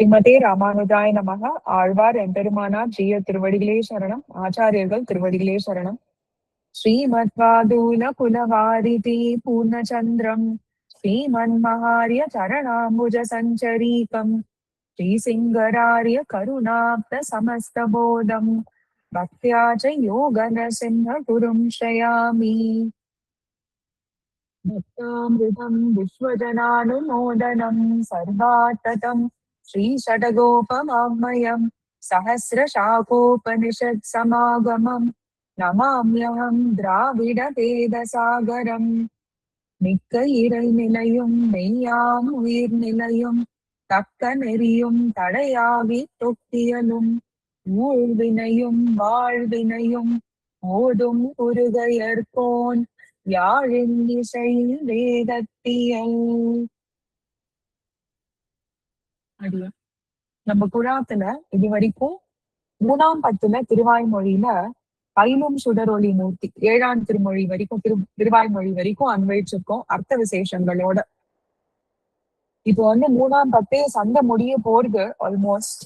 ஸ்ரீமதே ராமானுஜாய நமக. ஆழ்வார் எம்பெருமானார் ஜீய திருவடிகளே சரணம். ஆச்சாரியர்கள் திருவடிகளே சரணம். ஸ்ரீமத்வாதூல குலவாரிதி பூர்ணச்சந்திரம் ஸ்ரீமன்மஹாரிய சரணாம்புஜ சஞ்சரீகம் ஸ்ரீசிங்கராரிய கருணாப்த சமஸ்தபோதம் பக்தியா ச யோக நரசிம்ஹ குரும் ஸ்ரயாமி. भक्तामृतं विश्वजनानुमोदनं सर्वात्ततं श्रीषडगोपवाङ्मयं सहस्रशाकोपनिषत्समागमं नमाम्यहं द्राविडवेदसागरं மிக்க இறை நிலையும் மெய்யாம் உயிர் நிலையும் தக்க நெறியும் தடையாகி தொக்கியலும் ஊழ்வினையும் வாழ்வினையும் ஓதும் குருகையர்கோன் யாழின் இசை வேதத்தியல். நம்ம குழாத்துல இது வரைக்கும் 3ஆம் பத்துல திருவாய்மொழியில பயிலும் சுடரொளி மூர்த்தி 7ஆம் திருமொழி வரைக்கும் திருவாய்மொழி வரைக்கும் அன்வைச்சிருக்கோம் அர்த்த விசேஷங்களோட. இப்போ 3ஆம் பத்தே சண்டை முடிய போறது. ஆல்மோஸ்ட்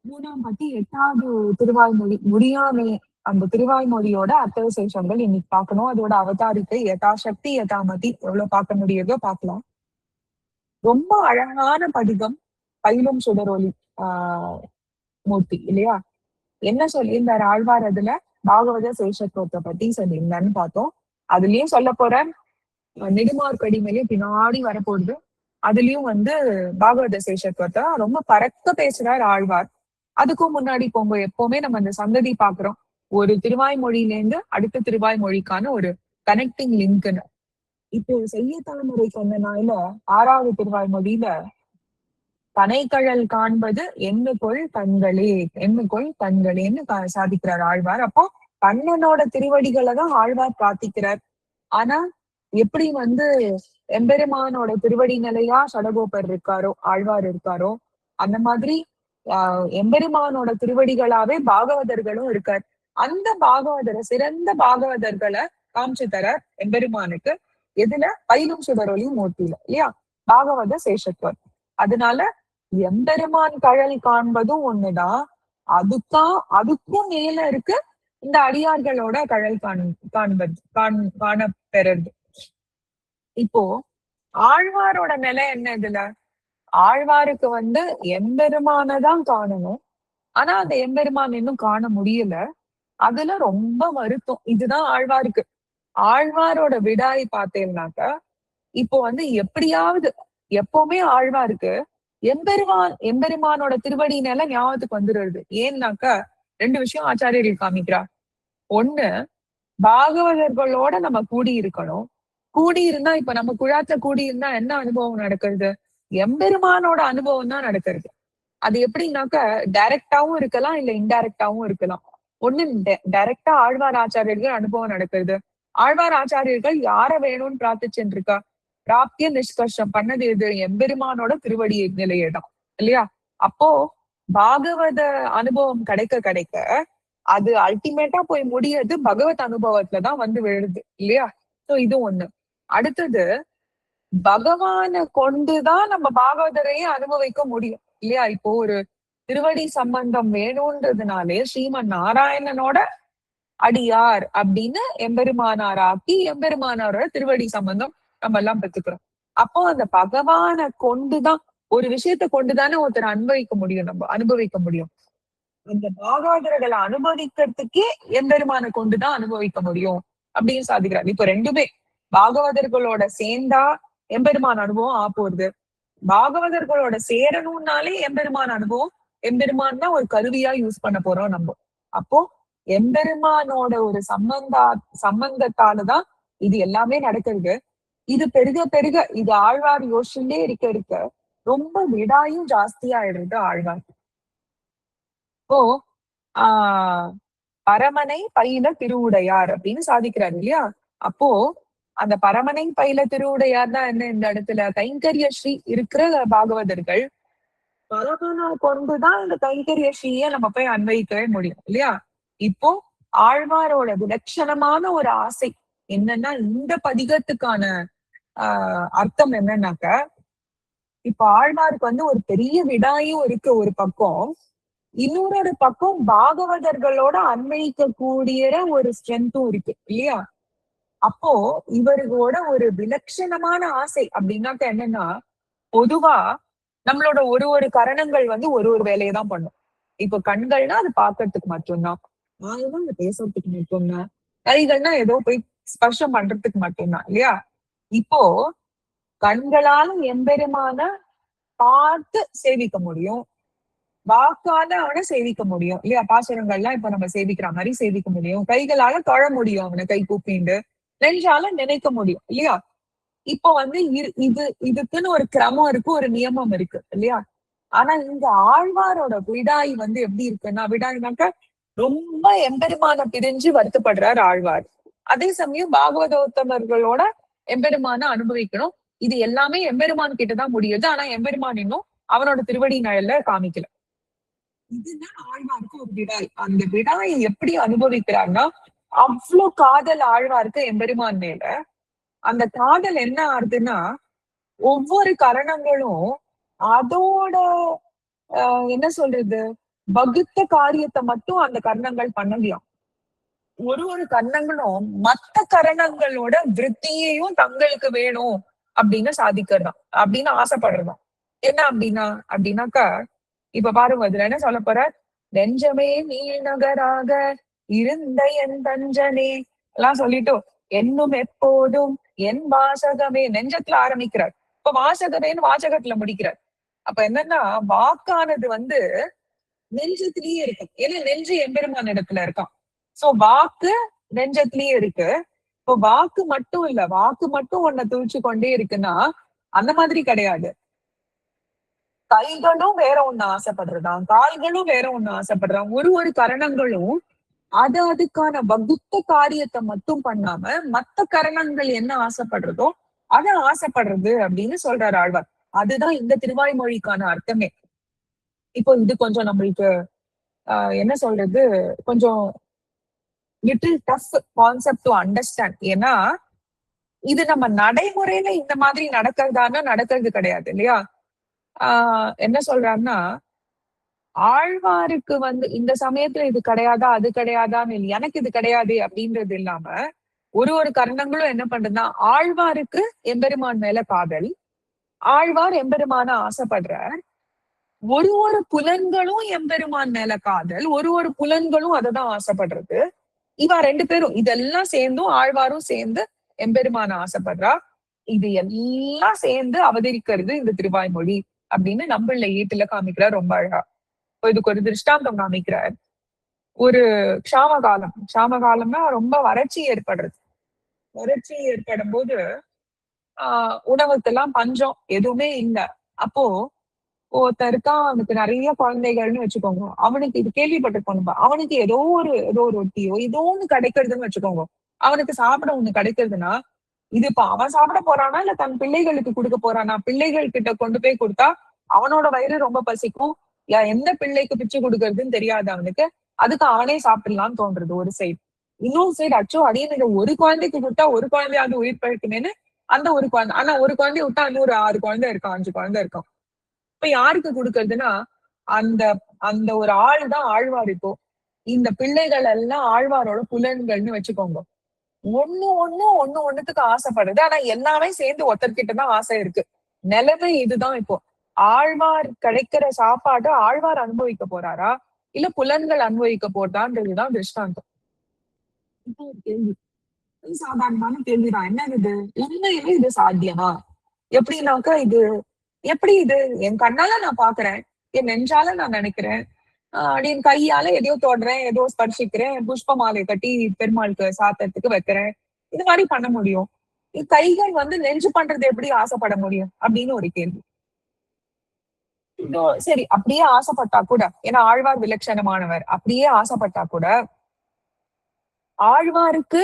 3ஆம் பத்தி 8வது திருவாய்மொழி முடியாமே. அந்த திருவாய்மொழியோட அர்த்த விசேஷங்கள் இன்னைக்கு பார்க்கணும். அதோட அவதாரிக்கை யதாசக்தி யதாமதி எவ்வளவு பார்க்க முடியுதோ பார்க்கலாம். ரொம்ப அழகான பதிகம் பயிலும் சுடரொளி மூர்த்தி இல்லையா? என்ன சொல்லியிருந்தார் ஆழ்வார்? அதுல பாகவத சேஷத்துவத்தை பத்தி சொல்லியிருந்தான்னு பார்த்தோம். அதுலயும் சொல்ல போற நெடுமார் கடிமையிலயும் பின்னாடி வரப்போகுது. அதுலயும் பாகவத சேஷத்துவத்தை ரொம்ப பறக்க பேசுறார் ஆழ்வார். அதுக்கும் முன்னாடி போங்க, எப்பவுமே நம்ம அந்த சந்ததி பாக்குறோம். ஒரு திருவாய்மொழியில இருந்து அடுத்த திருவாய்மொழிக்கான ஒரு கனெக்டிங் லிங்க்னு. இப்போ செய்ய தலைமுறை சொன்னனால 6வது திருவாய்மொழியில கனைக்கழல் காண்பது எண்ணுகொள் கண்களே எண்ணுகொள் கண்களேன்னு சாதிக்கிறார் ஆழ்வார். அப்போ கண்ணனோட திருவடிகளை தான் ஆழ்வார் பிரார்த்திக்கிறார். ஆனா எப்படி எம்பெருமானோட திருவடி நிலையா சடகோபர் இருக்காரோ ஆழ்வார் இருக்காரோ, அந்த மாதிரி எம்பெருமானோட திருவடிகளாவே பாகவதர்களும் இருக்கார். அந்த பாகவதரை சிறந்த பாகவதர்களை காமிச்சு தரார் எம்பெருமானுக்கு. எதுல? பயிலும் சுடரொளி மூர்த்தியில இல்லையா? பாகவத சேஷத்துவம். அதனால எம்பெருமான் கழல் காண்பதும் ஒண்ணுதான், அதுக்கும் மேல இருக்கு இந்த அடியார்களோட கழல் காண பெறது. இப்போ ஆழ்வாரோட நிலை என்ன? இதுல ஆழ்வாருக்கு எம்பெருமானதான் காணணும். ஆனா அந்த எம்பெருமான் இன்னும் காண முடியல. அதுல ரொம்ப வருத்தம். இதுதான் ஆழ்வாருக்கு. ஆழ்வாரோட விடாய் பார்த்தேன்னாக்க இப்போ எப்படியாவது எப்பவுமே ஆழ்வாருக்கு எம்பெருமானோட திருவடி நிலை ஞாபகத்துக்கு வந்துடுறது. ஏன்னாக்கா 2 விஷயம் ஆச்சாரியர்கள் காமிக்கிறா. ஒண்ணு, பாகவதர்களோட நம்ம கூடி இருக்கணும். கூடி இருந்தா இப்ப நம்ம குழாத்துல கூடி இருந்தா என்ன அனுபவம் நடக்கிறது? எம்பெருமானோட அனுபவம் தான் நடக்கிறது. அது எப்படின்னாக்க டைரக்டாவும் இருக்கலாம், இல்ல இன்டைரக்டாவும் இருக்கலாம். ஒண்ணு, டைரக்டா ஆழ்வார் ஆச்சாரியர்கள் அனுபவம் நடக்கிறது. ஆழ்வார் ஆச்சாரியர்கள் யார வேணும்னு பிரார்த்திச்சுட்டு இருக்கா? பிராப்திய நிஷ்கர்ஷம் பண்ணது எது? எம்பெருமானோட திருவடி நிலையிடம் இல்லையா? அப்போ பாகவத அனுபவம் கிடைக்க அது அல்டிமேட்டா போய் முடியறது பகவத் அனுபவத்துலதான் விழுது இல்லையா? சோ இது ஒண்ணு. அடுத்தது, பகவான கொண்டுதான் நம்ம பாகவதரையே அனுபவிக்க முடியும் இல்லையா? இப்போ ஒரு திருவடி சம்பந்தம் வேணும்ன்றதுனாலே ஸ்ரீமன் நாராயணனோட அடியார் அப்படின்னு எம்பெருமானாராக்கி எம்பெருமானாரோட திருவடி சம்பந்தம் நம்ம எல்லாம் பெற்றுக்கிறோம். அப்போ அந்த பகவான கொண்டுதான், ஒரு விஷயத்த கொண்டுதானே ஒருத்தர் அனுபவிக்க முடியும். அந்த பாகவதர்களை அனுபவிக்கிறதுக்கே எம்பெருமான கொண்டுதான் அனுபவிக்க முடியும் அப்படின்னு சாதிக்கிறார். இப்ப ரெண்டுமே பாகவதர்களோட சேர்ந்தா எம்பெருமான் அனுபவம் போறது. பாகவதர்களோட சேரணும்னாலே எம்பெருமான் அனுபவம், எம்பெருமான் தான் ஒரு கருவியா யூஸ் பண்ண போறோம் நம்ம. அப்போ எம்பெருமானோட ஒரு சம்பந்தத்தாலதான் இது எல்லாமே நடக்கிறது. இது பெருக இது ஆழ்வார் யோசிச்சுட்டே இருக்க ரொம்ப விடாயும் ஜாஸ்தியாயிடுறது ஆழ்வார். இப்போ பரமனை பயில திருவுடையார் அப்படின்னு சாதிக்கிறார் இல்லையா? அப்போ அந்த பரமனை பயில திருவுடையார் தான் என்ன இந்த இடத்துல கைங்கரிய ஸ்ரீ இருக்கிற பாகவதர்கள் பரமனை கொண்டுதான் இந்த கைங்கரிய ஸ்ரீய நம்ம போய் அன்வயிக்கவே முடியும் இல்லையா? இப்போ ஆழ்வாரோட விலட்சணமான ஒரு ஆசை என்னன்னா, இந்த பதிகத்துக்கான அர்த்தம் என்னன்னாக்க, இப்ப ஆழ்வாருக்கு வந்து ஒரு பெரிய விடாயும் இருக்கு ஒரு பக்கம், இன்னொரு பக்கம் பாகவதர்களோட அன்வயிக்க கூடிய ஒரு ஸ்ட்ரென்த்தும் இருக்கு இல்லையா? அப்போ இவர்களோட ஒரு விலட்சணமான ஆசை அப்படின்னாக்க என்னன்னா, பொதுவா நம்மளோட ஒரு கரணங்கள் வந்து ஒரு வேலையை தான் பண்ணும். இப்ப கண்கள்னா அது பாக்குறதுக்கு மட்டும்தான், வாய்னா அது பேசுறதுக்கு மட்டும்தான், கைகள்னா ஏதோ போய் ஸ்பர்ஷம் பண்றதுக்கு மட்டும்தான் இல்லையா? இப்போ கண்களால எம்பெருமான பார்த்து சேவிக்க முடியும், வாக்கால அவனை சேவிக்க முடியும் இல்லையா? பாசுரங்கள்லாம் இப்ப நம்ம சேவிக்கிற மாதிரி சேவிக்க முடியும், கைகளால தொழ முடியும் அவனை கை கூப்பிண்டு, நெஞ்சால நினைக்க முடியும் இல்லையா? இப்போ வந்து இதுக்குன்னு ஒரு கிரமம் இருக்கு, ஒரு நியமம் இருக்கு இல்லையா? ஆனா இங்க ஆழ்வாரோட விடாய் வந்து எப்படி இருக்குன்னா, விடாய்னாக்க ரொம்ப எம்பெருமான பிரிஞ்சு வருத்தப்படுறார் ஆழ்வார். அதே சமயம் பாகவதோத்தமர்களோட எம்பெருமான அனுபவிக்கணும். இது எல்லாமே எம்பெருமான் கிட்டதான் முடியுது. ஆனா எம்பெருமான் இன்னும் அவனோட திருவடி நிழல்ல காமிக்கல. இதுதான் ஆழ்வாருக்கு ஒரு விடாய். அந்த விடாயை எப்படி அனுபவிக்கிறார்னா, அவ்வளவு காதல் ஆழ்வாருக்கு எம்பெருமான் மேல. அந்த காதல் என்ன ஆகுதுன்னா, ஒவ்வொரு கரணங்களும் அதோட என்ன சொல்றது, வகுத்த காரியத்தை மட்டும் அந்த கரணங்கள் பண்ணலையாம். ஒரு கரணங்களும் மத்த கரணங்களோட விருத்தியையும் தங்களுக்கு வேணும் அப்படின்னு சாதிக்கிறதாம், அப்படின்னு ஆசைப்படுறதாம். என்ன அப்படின்னாக்கா, இப்ப பாருங்க அதுல என்ன சொல்ல போற, நெஞ்சமே நீள் நகராக இருந்த என் தஞ்சனே எல்லாம் சொல்லிட்டு, என்னும் எப்போதும் என் வாசகமே நெஞ்சத்துல ஆரம்பிக்கிறார். இப்ப வாசகமேன்னு வாசகத்துல முடிக்கிறார். அப்ப என்னன்னா, வாக்கானது வந்து நெஞ்சத்திலேயே இருக்கு. ஏன்னா நெஞ்சு எம்பெருமான் இடத்துல இருக்கான். சோ வாக்கு நெஞ்சத்திலேயே இருக்கு. இப்போ வாக்கு மட்டும் இல்ல, வாக்கு மட்டும் உன்னை துழிச்சு கொண்டே இருக்குன்னா அந்த மாதிரி கிடையாது. கைகளும் வேற ஒண்ணு ஆசைப்படுறதாம், கால்களும் வேற ஒண்ணு ஆசைப்படுறான். ஒரு கரணங்களும் அதுக்கான வகுத்த காரியத்தை மட்டும் பண்ணாம மத்த கரணங்கள் என்ன ஆசைப்படுறதோ அதை ஆசைப்படுறது அப்படின்னு சொல்றாரு ஆழ்வார். அதுதான் இந்த திருவாய்மொழிக்கான அர்த்தமே. இப்போ இது கொஞ்சம் நம்மளுக்கு என்ன சொல்றது, கொஞ்சம் little tough concept to understand. ஏன்னா இது நம்ம நடைமுறையில இந்த மாதிரி நடக்கிறதானா நடக்கிறது கிடையாது இல்லையா? என்ன சொல்றாருன்னா, ஆழ்வாருக்கு வந்து இந்த சமயத்துல இது கிடையாதா அது கிடையாதான்னு இல்லை, எனக்கு இது கிடையாது அப்படின்றது இல்லாம ஒரு கரணங்களும் என்ன பண்றதுன்னா, ஆழ்வாருக்கு எம்பெருமான் மேல காதல், ஆழ்வார் எம்பெருமான ஆசைப்படுறார். ஒரு புலன்களும் எம்பெருமான் மேல காதல், ஒரு புலன்களும் அததான் ஆசைப்படுறது. இவா ரெண்டு பேரும் இதெல்லாம் சேர்ந்தும் ஆழ்வாரும் சேர்ந்து எம்பெருமான ஆசைப்படுறா. இது எல்லாம் சேர்ந்து அவதரிக்கிறது இந்த திருவாய்மொழி அப்படின்னு நம்மள ஈட்டுல காமிக்கிறார் ரொம்ப அழகா. இதுக்கு ஒரு திருஷ்டாந்தம் காமிக்கிறார். ஒரு க்ஷாமகாலம்னா ரொம்ப வறட்சி ஏற்படுறது. வறட்சி ஏற்படும் போது உணவுக்கெல்லாம் பஞ்சம், எதுவுமே இல்ல. அப்போ ஒருத்தன் இருக்கான், அவனுக்கு நிறைய குழந்தைகள்னு வச்சுக்கோங்க. அவனுக்கு இது கேள்விப்பட்டிருக்கோம், அவனுக்கு ஏதோ ஒரு ரொட்டியோ ஏதோ ஒண்ணு கிடைக்கிறதுன்னு வச்சுக்கோங்க. அவனுக்கு சாப்பிட ஒண்ணு கிடைக்கிறதுன்னா, இது இப்ப அவன் சாப்பிட போறானா இல்ல தன் பிள்ளைகளுக்கு கொடுக்க போறானா? பிள்ளைகள் கிட்ட கொண்டு போய் கொடுத்தா அவனோட வயிறு ரொம்ப பசிக்கும். எந்த பிள்ளைக்கு பிச்சை கொடுக்கறதுன்னு தெரியாது அவனுக்கு. அதுக்கு அவனே சாப்பிடலாம்னு தோன்றது ஒரு சைடு. இன்னொரு சைடு அச்சோ அடியே நீங்க ஒரு குழந்தைக்கு கொடுத்தா ஒரு குழந்தையாவது உயிர் பழக்குமேன்னு அந்த ஒரு குழந்தை. ஆனா ஒரு குழந்தைய விட்டா இன்னொரு 6 குழந்தை இருக்கான், 5 குழந்தை இருக்கான். இப்ப யாருக்கு கொடுக்கறதுன்னா, அந்த அந்த ஒரு ஆள் தான் ஆழ்வார். இப்போ இந்த பிள்ளைகள் எல்லாம் ஆழ்வாரோட புலன்கள்னு வச்சுக்கோங்க. ஒண்ணுத்துக்கு ஆசைப்படுது. ஆனா எல்லாமே சேர்ந்து ஒருத்தர்கிட்டதான் ஆசை இருக்கு. நிலைமை இதுதான் இப்போ. ஆழ்வார் கிடைக்கிற சாப்பாடு ஆழ்வார் அனுபவிக்க போறாரா இல்ல புலன்கள் அனுபவிக்க போட்டான்றதுதான் திருஷ்டாந்தம். இப்போ ஒரு கேள்வி, சாதாரணமான கேள்விதான். என்ன இது, உண்மையிலே இது சாத்தியமா? எப்படின்னாக்கா இது எப்படி இது என் கண்ணால நான் பாக்குறேன், என் நெஞ்சால நான் நினைக்கிறேன், என் கையால எதையோ தொடுறேன், ஏதோ ஸ்பர்சிக்கிறேன், புஷ்ப மாலை கட்டி பெருமாளுக்கு சாத்தத்துக்கு வைக்கிறேன், இது மாதிரி பண்ண முடியும். கைகள் வந்து நெஞ்சு பண்றது எப்படி ஆசைப்பட முடியும் அப்படின்னு ஒரு கேள்வி. சரி அப்படியே ஆசைப்பட்டா கூட, ஏன்னா ஆழ்வார் விலட்சணமானவர், அப்படியே ஆசைப்பட்டா கூட ஆழ்வாருக்கு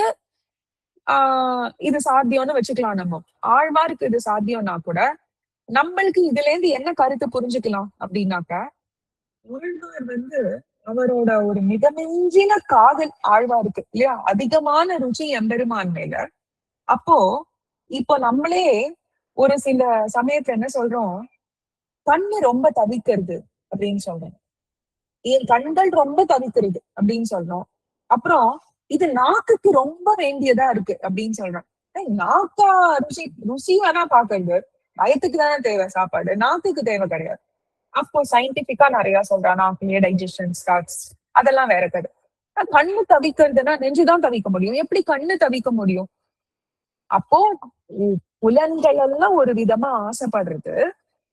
இது சாத்தியம்னு வச்சுக்கலாம். நம்ம ஆழ்வாருக்கு இது சாத்தியம்னா கூட நம்மளுக்கு இதுல இருந்து என்ன கருத்து புரிஞ்சுக்கலாம் அப்படின்னாக்க, ஆழ்வார் வந்து அவரோட ஒரு மிதமிஞ்சின காதல் ஆழ்வாருக்கு இல்லையா, அதிகமான ருச்சி எம்பெருமான் மேல. அப்போ இப்போ நம்மளே ஒரு சில சமயத்துல என்ன சொல்றோம், கண்ணு ரொம்ப தவிக்கிறது அப்படின்னு சொல்றேன். என் கண்கள் ரொம்ப தவிக்கிறது அப்படின்னு சொல்றோம். அப்புறம் இது நாக்குக்கு ரொம்ப வேண்டியதா இருக்கு அப்படின்னு சொல்றோம். நாக்கா ருசி ருசி வேணா பாக்குறது, வயத்துக்கு தானே தேவை சாப்பாடு, நாக்குக்கு தேவை கிடையாது. அப்போ சயின்டிபிக்கா நிறைய சொல்றான், நாக்குலயே டைஜஷன் ஸ்டார்ட்ஸ், அதெல்லாம் வேற கதை. கண்ணு தவிக்கிறதுனா நெஞ்சுதான் தவிக்க முடியும், எப்படி கண்ணு தவிக்க முடியும்? அப்போ புலன்கள் எல்லாம் ஒரு விதமா ஆசைப்படுறது,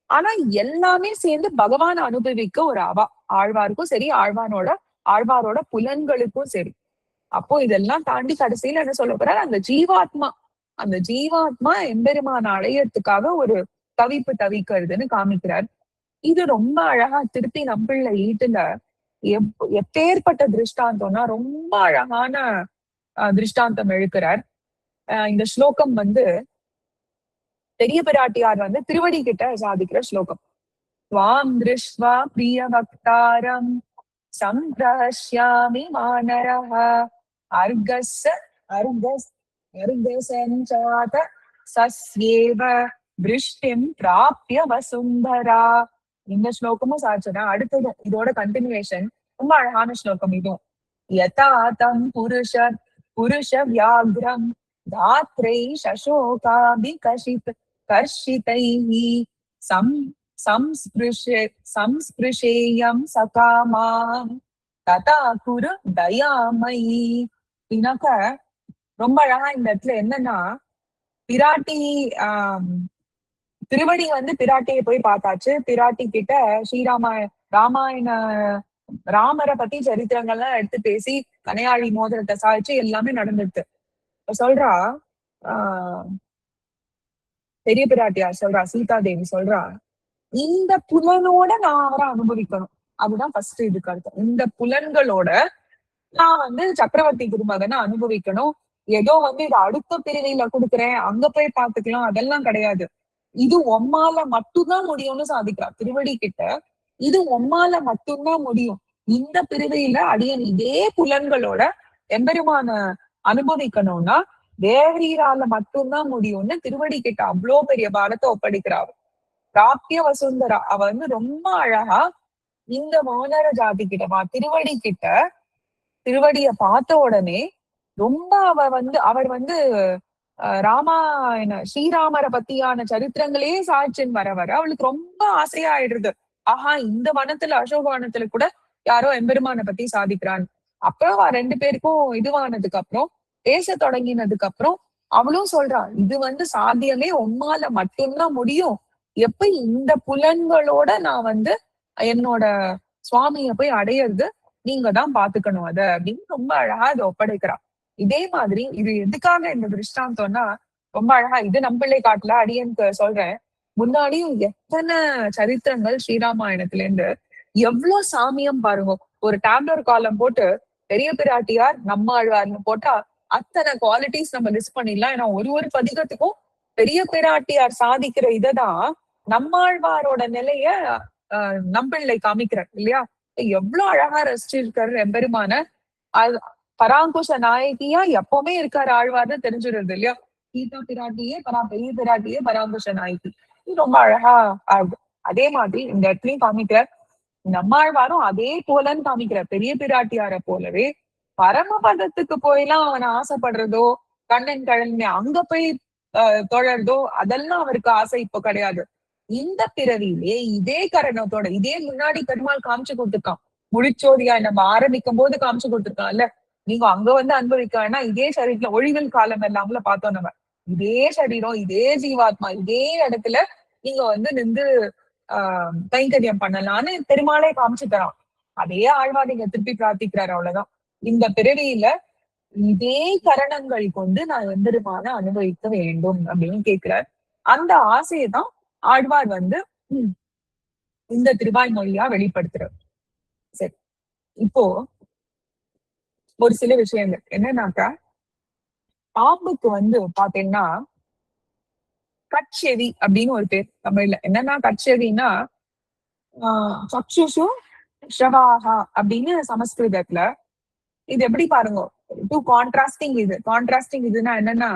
ஆனா எல்லாமே சேர்ந்து பகவான் அனுபவிக்க ஒரு அவா. ஆழ்வாருக்கும் சரி, ஆழ்வாரோட புலன்களுக்கும் சரி. அப்போ இதெல்லாம் தாண்டி கடைசியில என்ன சொல்ல போறாரு, அந்த ஜீவாத்மா எம்பெருமான அடையறதுக்காக ஒரு தவிப்பு தவிக்கிறதுன்னு காமிக்கிறார். இது ரொம்ப அழகா திருப்பி நம்பிள்ள ஈட்டுல எப்பேற்பட்ட திருஷ்டாந்தம்னா ரொம்ப அழகான திருஷ்டாந்தம் எழுக்கிறார். இந்த ஸ்லோகம் வந்து பெரிய பிராட்டியார் வந்து திருவடி கிட்ட சாதிக்கிற ஸ்லோகம். ஸ்வாம் திருஷ்வா பிரிய பக்தாரம் சம்பிரஹஸ்யாமி மானரஹ அர்கஸ் அர்கஸ் அர்கசஞ்சாத சஸ்யேவ விருஷ்டிம் பிராப்ய வசுந்தரா. இந்த ஸ்லோகமும் சாட்சனா அடுத்ததும் இதோட கண்டினியூவேஷன். ரொம்ப அழகான ஸ்லோகம் இதுவும். யதா தம் புருஷ வியாக்ரம் தாத்ரை சசோகாபி கர்ஷிதைஹி சம் சம்ஸ்பிருஷேயம் சகாமாம் ததா குரு தயாமயி. இனக்க ரொம்ப அழகா இந்த இடத்துல என்னன்னா, பிராட்டி திருவடி வந்து பிராட்டியை போய் பார்த்தாச்சு. பிராட்டி கிட்ட ராமாயண ராமரை பத்தி சரித்திரங்கள்லாம் எடுத்து பேசி கனையாழி மோதிரத்தை சாய்ச்சு எல்லாமே நடந்துட்டு சொல்றா. பெரிய பிராட்டியார் சொல்றா, சீதாதேவி சொல்றா, இந்த புலனோட நான் அவரை அனுபவிக்கணும். அதுதான் ஃபர்ஸ்ட் இதுக்கு அர்த்தம். இந்த புலன்களோட நான் வந்து சக்கரவர்த்தி திருமகனை அனுபவிக்கணும். ஏதோ வந்து இதை அடுத்த பிரிவில கொடுக்குறேன், அங்க போய் பாத்துக்கலாம், அதெல்லாம் கிடையாது. இது உம்மால மட்டும்தான் முடியும்னு சாதிக்கிறார் திருவடி கிட்ட. இது உம்மால மட்டும்தான் முடியும். இந்த பிரிவையில அடியன் இதே புலன்களோட எம்பெருமான அனுபவிக்கணும்னா தேவரீரால மட்டும்தான் முடியும்னு திருவடி கிட்ட அவ்வளோ பெரிய பாரத்தை ஒப்படைக்கிறார். பிராப்திய வசுந்தரா அவ வந்து ரொம்ப அழகா இந்த வானர ஜாதி கிட்டமா திருவடி கிட்ட திருவடிய பார்த்த உடனே ரொம்ப அவர் வந்து ராமாயண ஸ்ரீராமரை பத்தியான சரித்திரங்களே சாட்சின்னு வர அவளுக்கு ரொம்ப ஆசையா ஆயிடுறது. ஆஹா, இந்த வனத்துல அசோக வனத்துல கூட யாரோ எம்பெருமான பத்தி சாதிக்கிறான். அப்புறம் ரெண்டு பேருக்கும் இதுவானதுக்கு அப்புறம் பேச தொடங்கினதுக்கு அப்புறம் அவளும் சொல்றா, இது வந்து சாத்தியமே உம்மால மட்டும்தான் முடியும். எப்ப இந்த புலன்களோட நான் வந்து என்னோட சுவாமிய போய் அடையிறது, நீங்க தான் பாத்துக்கணும் அத அப்படின்னு ரொம்ப அழகா அதை ஒப்படைக்கிறா. இதே மாதிரி இது எதுக்காக இந்த திருஷ்டாந்தம்னா ரொம்ப அழகா இது நம்பிள்ளை காட்டுல அடியனுக்கு சொல்றேன். முன்னாடியும் எத்தனை சரித்திரங்கள் ஸ்ரீராமாயணத்துல இருந்து எவ்வளவு சாமியம் பாருங்க. ஒரு டேப்லர் காலம் போட்டு பெரிய பிராட்டியார் நம்மாழ்வார்னு போட்டா அத்தனை குவாலிட்டிஸ் நம்ம லிஸ்ட் பண்ணிடலாம். ஏன்னா ஒரு பதிகத்துக்கும் பெரிய பிராட்டியார் சாதிக்கிற இததான் நம்மாழ்வாரோட நிலைய நம்பிள்ளை காமிக்கிறார் இல்லையா. எவ்வளவு அழகா ரசிச்சிருக்காரு எம்பெருமான. பராங்குஷ நாயகியா எப்பவுமே இருக்காரு ஆழ்வார்னு தெரிஞ்சிருது இல்லையா. சீதா பிராட்டியே பெரிய பிராட்டியே பராங்குஷ நாயகி. இது ரொம்ப அழகா ஆகுது. அதே மாதிரி இந்த இடத்துலயும் காமிக்கிறார். நம்மாழ்வாரும் அதே போலன்னு காமிக்கிறார். பெரிய பிராட்டியார போலவே பரமபதத்துக்கு போயெல்லாம் அவனை ஆசைப்படுறதோ கண்ணன் கழனி அங்க போய் தொழறதோ அதெல்லாம் அவருக்கு ஆசை இப்போ கிடையாது. இந்த பிறவியிலே இதே கரணத்தோட இதே முன்னாடி பெருமாள் காமிச்சு கொடுத்துருக்கான். முடிச்சோதியா நம்ம ஆரம்பிக்கும் போது காமிச்சு கொடுத்துருக்கான்ல, நீங்க அங்க வந்து அனுபவிக்க வேணா இதே சரீரத்துல ஒழிவில் காலம் எல்லாம்ல பார்த்தோம் நம்ம. இதே சரீரம் இதே ஜீவாத்மா இதே இடத்துல நீங்க வந்து நின்று கைங்கரியம் பண்ணலான்னு பெருமாளே காமிச்சு தரான். அதே ஆழ்வார் நீங்க திருப்பி பிரார்த்திக்கிறாரு. அவ்வளவுதான். இந்த பிறவியில இதே கரணங்கள் கொண்டு நான் எம்பெருமான அனுபவிக்க வேண்டும் அப்படின்னு கேட்கிறார். அந்த ஆசையைதான் ஆழ்வார் வந்து இந்த திருவாய்மொழியா வெளிப்படுத்துறார். சரி, இப்போ ஒரு சில விஷயங்கள் என்னன்னாக்கா, பாம்புக்கு வந்து பாத்தீங்கன்னா கட்செவி அப்படின்னு ஒரு பேர் தமிழ்ல. என்னன்னா கட்செவின்னா சக்ஷுஷு ஸ்ரவாஹா அப்படின்னு சமஸ்கிருதத்துல. இது எப்படி பாருங்க, டூ கான்ட்ராஸ்டிங் இதுன்னா என்னன்னா,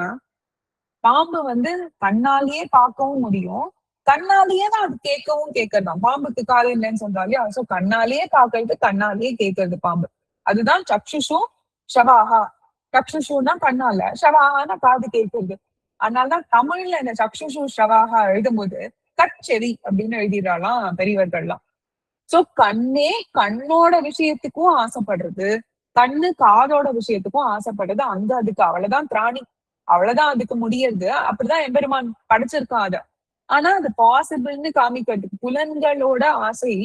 பாம்பு வந்து கண்ணாலேயே பார்க்கவும் முடியும், கண்ணாலேயே தான் அது கேட்கவும் கேட்கறதாம். பாம்புக்கு காது இல்லைன்னு சொல்றாங்க. சோ கண்ணாலேயே பாக்குறது, கண்ணாலேயே கேட்கறது பாம்பு. அதுதான் சக்ஷுஷு ஷவாஹா. சக்ஷுஷுன்னா கண்ணால, ஷவாஹான்னா காது கேட்கறது. அதனாலதான் தமிழ்ல இந்த சக்ஷுஷு ஷவாஹா எழுதும்போது கட்செவி அப்படின்னு எழுதிடுறாளாம் பெரியவர்கள்லாம். சோ கண்ணே கண்ணோட விஷயத்துக்கும் ஆசைப்படுறது, கண்ணு காதோட விஷயத்துக்கும் ஆசைப்படுறது. அந்த அதுக்கு அவ்வளவுதான் திராணி, அவ்வளவுதான் அதுக்கு முடியறது. அப்படிதான் எம்பெருமான் படைச்சிருக்கான் அத. ஆனா அது பாசிபிள்னு காமிக்கிறதுக்கு புலன்களோட ஆசை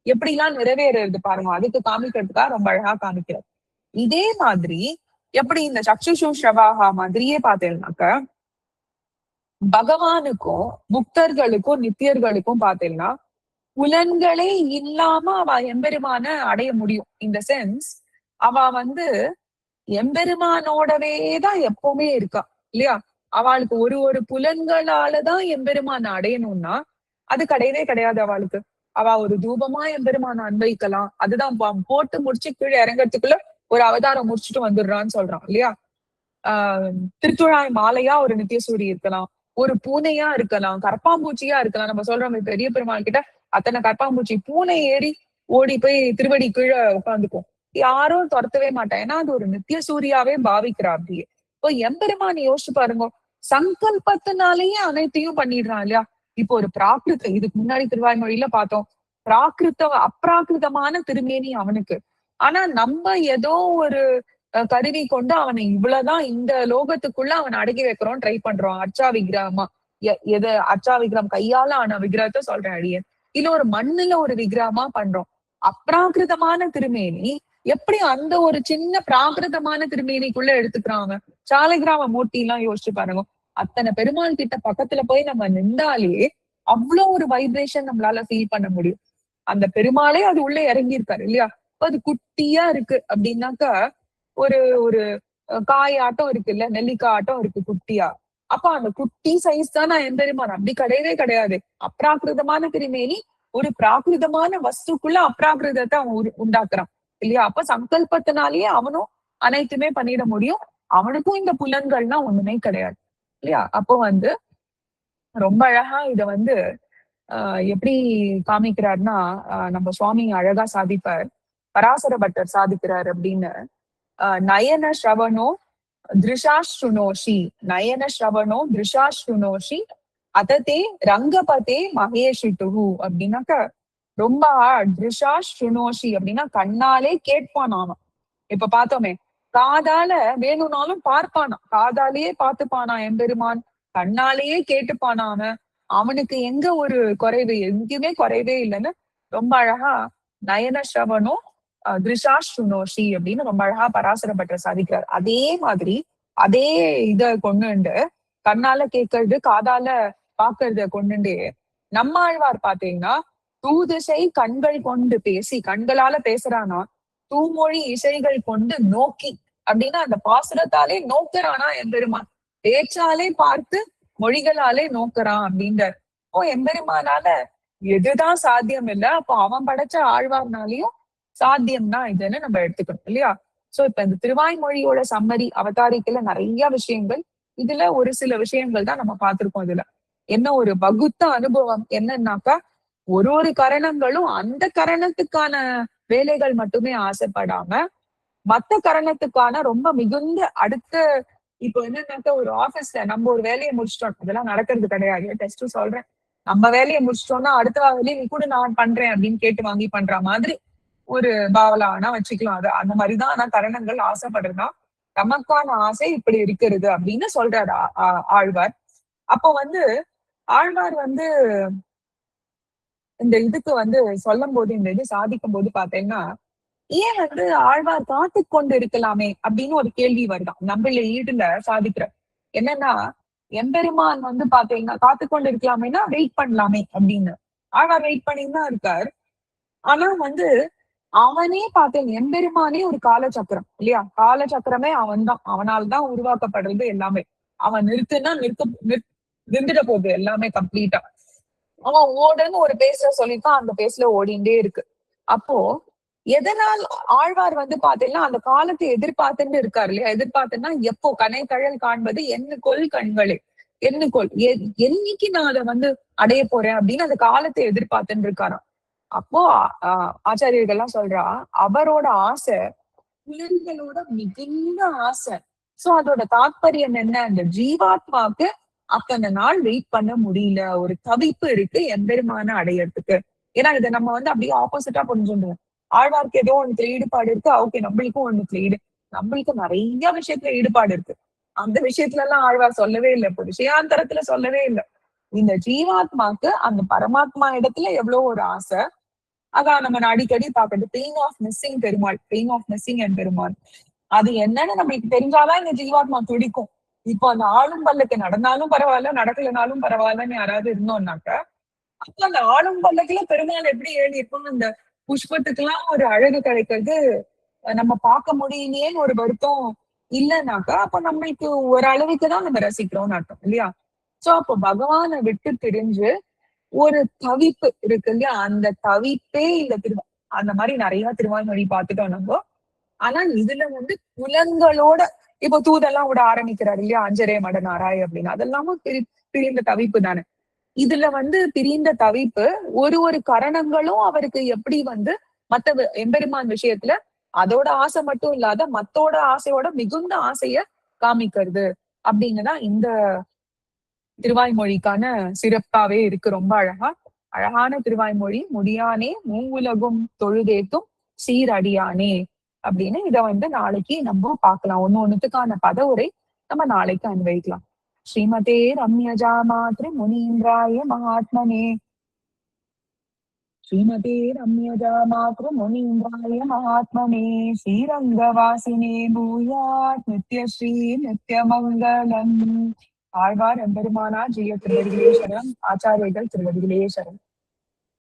எப்படிலாம் நிறைவேறது பாருங்க, அதுக்கு காமிக்கிறதுக்காக ரொம்ப அழகா காமிக்கிறார். இதே மாதிரி எப்படி இந்த சக்ஷுஷு ஷவாஹா மாதிரியே பார்த்தேன்னாக்க பகவானுக்கும் முக்தர்களுக்கும் நித்தியர்களுக்கும் பார்த்தீங்கன்னா புலன்களே இல்லாம அவ எம்பெருமான அடைய முடியும். இந்த சென்ஸ் அவ வந்து எம்பெருமானோடவே தான் எப்பவுமே இருக்கா இல்லையா. அவளுக்கு ஒரு ஒரு புலன்களாலதான் எம்பெருமான அடையணும்னா அது கிடையவே கிடையாது அவளுக்கு. அவ ஒரு தூபமா எம்பெருமான அன்பயிக்கலாம். அதுதான் போட்டு முடிச்சு கீழே இறங்கறதுக்குள்ள ஒரு அவதாரம் முடிச்சுட்டு வந்துடுறான்னு சொல்றான் இல்லையா. திருத்துழாய் மாலையா ஒரு நித்தியசூரி இருக்கலாம், ஒரு பூனையா இருக்கலாம், கற்பாம்பூச்சியா இருக்கலாம். நம்ம சொல்றோம் பெரிய பெருமாள் கிட்ட அத்தனை கற்பாம்பூச்சி பூனை ஏறி ஓடி போய் திருவடி கீழே உட்காந்துக்கும், யாரும் துரத்தவே மாட்டேன். ஏன்னா அது ஒரு நித்திய சூரியாவே பாவிக்கிறா அப்படியே. இப்போ எம்பெருமான் யோசிச்சு பாருங்க, சங்கல்பத்தினாலேயே அனைத்தையும் பண்ணிடுறான் இல்லையா. இப்போ ஒரு பிராகிருத்த, இதுக்கு முன்னாடி திருவாய்மொழியில பார்த்தோம், பிராகிருத்த அப்ராகிருதமான திருமேனி அவனுக்கு. ஆனா நம்ம ஏதோ ஒரு கருவி கொண்டு அவனை இவ்வளவுதான் இந்த லோகத்துக்குள்ள அவனை அடக்கி வைக்கிறோம் ட்ரை பண்றோம். அர்ச்சா விக்கிரகமா எது அர்ச்சா விக்கிரகம் கையால ஆன விக்கிரகத்தை சொல்றேன் அடியன், இல்ல ஒரு மண்ணுல ஒரு விக்கிரகமா பண்றோம். அப்ராகிருதமான திருமேனி எப்படி அந்த ஒரு சின்ன பிராகிருதமான திருமேனிக்குள்ள எடுத்துக்கிறாங்க. சாலைகிராம மூர்த்தி எல்லாம் யோசிச்சு பாருங்க, அத்தனை பெருமாள் கிட்ட பக்கத்துல போய் நம்ம நின்றாலே அவ்வளவு ஒரு வைப்ரேஷன் நம்மளால ஃபீல் பண்ண முடியும். அந்த பெருமாளே அது உள்ள இறங்கி இருக்காரு இல்லையா. அது குட்டியா இருக்கு அப்படின்னாக்கா ஒரு ஒரு காய் ஆட்டம் இருக்குல்ல, நெல்லிக்காய் ஆட்டம் இருக்கு குட்டியா. அப்ப அந்த குட்டி சைஸ் தான் நான் எம்பெருமான் அப்படி கிடையவே கிடையாது. அப்ராகிருதமான திருமேனி ஒரு பிராகிருதமான வஸ்துக்குள்ள அப்ராகிருதத்தை அவன் உண்டாக்குறான் இல்லையா. அப்ப சங்கல்பத்தினாலேயே அவனும் அனைத்துமே பண்ணிட முடியும். அவனுக்கும் இந்த புலன்கள்னா ஒண்ணுமே கிடையாது இல்லையா. அப்போ வந்து ரொம்ப அழகா இத வந்து எப்படி காமிக்கிறாருன்னா நம்ம சுவாமி அழகா சாதிப்பார், பராசர பட்டர் சாதிக்கிறார் அப்படின்னு. நயன ஸ்ரவணோ திருஷாஸ்ருணோஷி, நயன ஸ்ரவணோ திருஷாஸ்ருணோஷி அததே ரங்கபதே மகேஷிட்டுஹு அப்படின்னாக்க ரொம்ப திருஷாஸ்ருணோஷி அப்படின்னா கண்ணாலே கேட்பான் அவன். இப்ப பார்த்தோமே, காதால வேணும்னாலும் பார்ப்பானா, காதாலேயே பார்த்துப்பானா எம்பெருமான், கண்ணாலேயே கேட்டுப்பானா அவன். அவனுக்கு எங்க ஒரு குறைவு, எங்கேயுமே குறைவே இல்லைன்னு ரொம்ப அழகா நயன ஸ்ரவணோ திருஷா சுனோஷி அப்படின்னு ரொம்ப அழகா பராசர பட்டர் சாதிக்கிறார். அதே மாதிரி அதே இத கொண்டுண்டு கண்ணால கேட்கறது காதால பாக்குறத கொண்டுண்டே நம்மாழ்வார் பாத்தீங்கன்னா தூதிசை கண்கள் கொண்டு பேசி, கண்களால பேசுறானா, தூமொழி இசைகள் கொண்டு நோக்கி அப்படின்னா அந்த பாசுரத்தாலே நோக்குறானா எம்பெருமான், பேச்சாலே பார்த்து மொழிகளாலே நோக்குறான் அப்படின்றார். ஓ எம்பெருமானால எதுதான் சாத்தியம் இல்ல, அப்போ அவன் படைச்ச ஆழ்வார்னாலையும் சாத்தியம்னா இதுன்னு நம்ம எடுத்துக்கணும் இல்லையா. சோ இப்ப இந்த திருவாய்மொழியோட சம்மரி அவதாரிக்கல நிறைய விஷயங்கள், இதுல ஒரு சில விஷயங்கள் தான் நம்ம பார்த்திருக்கோம். இதுல என்ன ஒரு வகுத்த அனுபவம் என்னன்னாக்கா, ஒரு ஒரு கரணங்களும் அந்த கரணத்துக்கான வேலைகள் மட்டுமே ஆசைப்படாம மத்த கரணத்துக்கான ரொம்ப மிகுந்த அடுத்த, இப்போ என்னன்னாக்கா ஒரு ஆபீஸ்ல நம்ம ஒரு வேலையை முடிச்சிட்டோம், அதெல்லாம் நடக்கிறது கிடையாது, டெஸ்ட் சொல்றேன். நம்ம வேலையை முடிச்சிட்டோம்னா அடுத்த வேலையை நீ கூட நான் பண்றேன் அப்படின்னு கேட்டு வாங்கி பண்ற மாதிரி ஒரு பாவலானா வச்சுக்கலாம். அது அந்த மாதிரிதான். ஆனா கரணங்கள் ஆசைப்படுறதா நமக்கான ஆசை இப்படி இருக்கிறது அப்படின்னு சொல்றாரு ஆழ்வார். அப்போ வந்து ஆழ்வார் வந்து இந்த இதுக்கு வந்து சொல்லும் போது, இந்த இது சாதிக்கும் போது பாத்தீங்கன்னா, ஏன் வந்து ஆழ்வார் காத்து கொண்டு இருக்கலாமே அப்படின்னு ஒரு கேள்வி வருதான் நம்மள ஈடுல சாதிக்கிற. என்னன்னா எம்பெருமான் வந்து பாத்தீங்கன்னா காத்து கொண்டு இருக்கலாமேனா வெயிட் பண்ணலாமே அப்படின்னு ஆழ்வார் வெயிட் பண்ணின்னு தான் இருக்கார். ஆனா வந்து அவனே பார்த்தேன், எம்பெருமானே ஒரு காலச்சக்கரம் இல்லையா. காலச்சக்கரமே அவன் தான், அவனால்தான் உருவாக்கப்படுறது எல்லாமே. அவன் நிறுத்துனா நிறுத்திட போகுது எல்லாமே கம்ப்ளீட்டா. அவன் ஓடுன்னு ஒரு பேஸ்ல சொல்லிருக்கான், அந்த பேஸ்ல ஓடிண்டே இருக்கு. அப்போ எதனால் ஆழ்வார் வந்து பாத்தீங்கன்னா அந்த காலத்தை எதிர்பார்த்துட்டு இருக்காரு இல்லையா. எதிர்பார்த்துன்னா எப்போ கனை கழல் காண்பது என்ன கொல் கண்களே, எண்ணுகோள் என்னைக்கு நான் அதை வந்து அடைய போறேன் அப்படின்னு அந்த காலத்தை எதிர்பார்த்துன்னு இருக்காராம். அப்போ ஆச்சாரியர்கள்லாம் சொல்றா, அவரோட ஆசை புலன்களோட மிகுந்த ஆசை. சோ அதோட தாத்பரியம் என்ன? அந்த ஜீவாத்மாவுக்கு அத்தனை நாள் வெயிட் பண்ண முடியல. ஒரு தவிப்பு இருக்கு எம்பெருமான அடையறதுக்கு. ஏன்னா இதை நம்ம வந்து அப்படியே ஆப்போசிட்டா புரிஞ்சுடுவோம். ஆழ்வார்க்கு ஏதோ ஒண்ணுத்துல ஈடுபாடு இருக்கு. ஓகே, நம்மளுக்கும் ஒண்ணுத்துல நம்மளுக்கு நிறைய விஷயத்துல ஈடுபாடு இருக்கு. அந்த விஷயத்துல எல்லாம் ஆழ்வார் சொல்லவே இல்லை. இப்போ விஷயாந்தரத்துல சொல்லவே இல்லை. இந்த ஜீவாத்மாக்கு அந்த பரமாத்மா இடத்துல எவ்வளவு ஒரு ஆசை. அதான் நம்ம அடிக்கடி பாக்குறது pain of missing Perumal, pain of missing என் பெருமாள். அது என்னன்னு நம்மளுக்கு தெரிஞ்சாதான் இந்த ஜீவாத்மா துடிக்கும். இப்போ அந்த ஆளும் பல்லக்கு நடந்தாலும் பரவாயில்ல, நடக்கலனாலும் பரவாயில்லன்னு யாராவது இருந்தோம்னாக்க, அப்ப அந்த ஆளும் பல்லக்குல பெருமாள் எப்படி ஏறி இருக்கும்? அந்த புஷ்பத்துக்கு எல்லாம் ஒரு அழகு கிடைக்கிறது நம்ம பார்க்க முடியலையேன்னு ஒரு வருத்தம் இல்லைனாக்கா, அப்ப நம்மளுக்கு ஒரு அளவுக்குதான் நம்ம ரசிக்கிறோம்னு அர்த்தம் இல்லையா? சோ அப்போ பகவானை விட்டு பிரிஞ்சு ஒரு தவிப்பு இருக்கு இல்லையா? அந்த தவிப்பே இந்த அந்த மாதிரி நிறைய திருவாய்மொழி பார்த்துட்டோம் நம்ம. ஆனா இதுல வந்து புலன்களோட இப்போ தூதெல்லாம் விட ஆரம்பிக்கிறாரு இல்லையா? அஞ்சரே மடனாராய் அப்படின்னு. அதெல்லாமும் பிரிந்த தவிப்பு தானே. இதுல வந்து பிரிந்த தவிப்பு ஒரு ஒரு கரணங்களும் அவருக்கு எப்படி வந்து மத்த எம்பெருமான் விஷயத்துல அதோட ஆசை மட்டும் இல்லாத மத்தோட ஆசையோட மிகுந்த ஆசைய காமிக்கிறது அப்படின்னுதான் இந்த திருவாய்மொழிக்கான சிறப்பாவே இருக்கு. ரொம்ப அழகான திருவாய்மொழி. முடியானே மூவுலகும் தொழுதேத்தும் சீரடியானே அப்படின்னு இத வந்து நாளைக்கு நம்ம பார்க்கலாம். ஒண்ணுத்துக்கான பதவுரை நம்ம நாளைக்கு அன்வைக்கலாம். ஸ்ரீமதே ரம்யஜா மாத்ரி முனீந்திராய மகாத்மனே ஸ்ரீமதே ரம்யஜா மாத்ரு முனீந்திராய மகாத்மனே ஸ்ரீரங்கவாசினே பூயாத் நித்யஸ்ரீ நித்யமங்கலம். ஆழ்வார் எம்பெருமானார் ஜீய திருவடிகளே சரணம். ஆச்சாரியர்கள் திருவடிகளே சரணம்.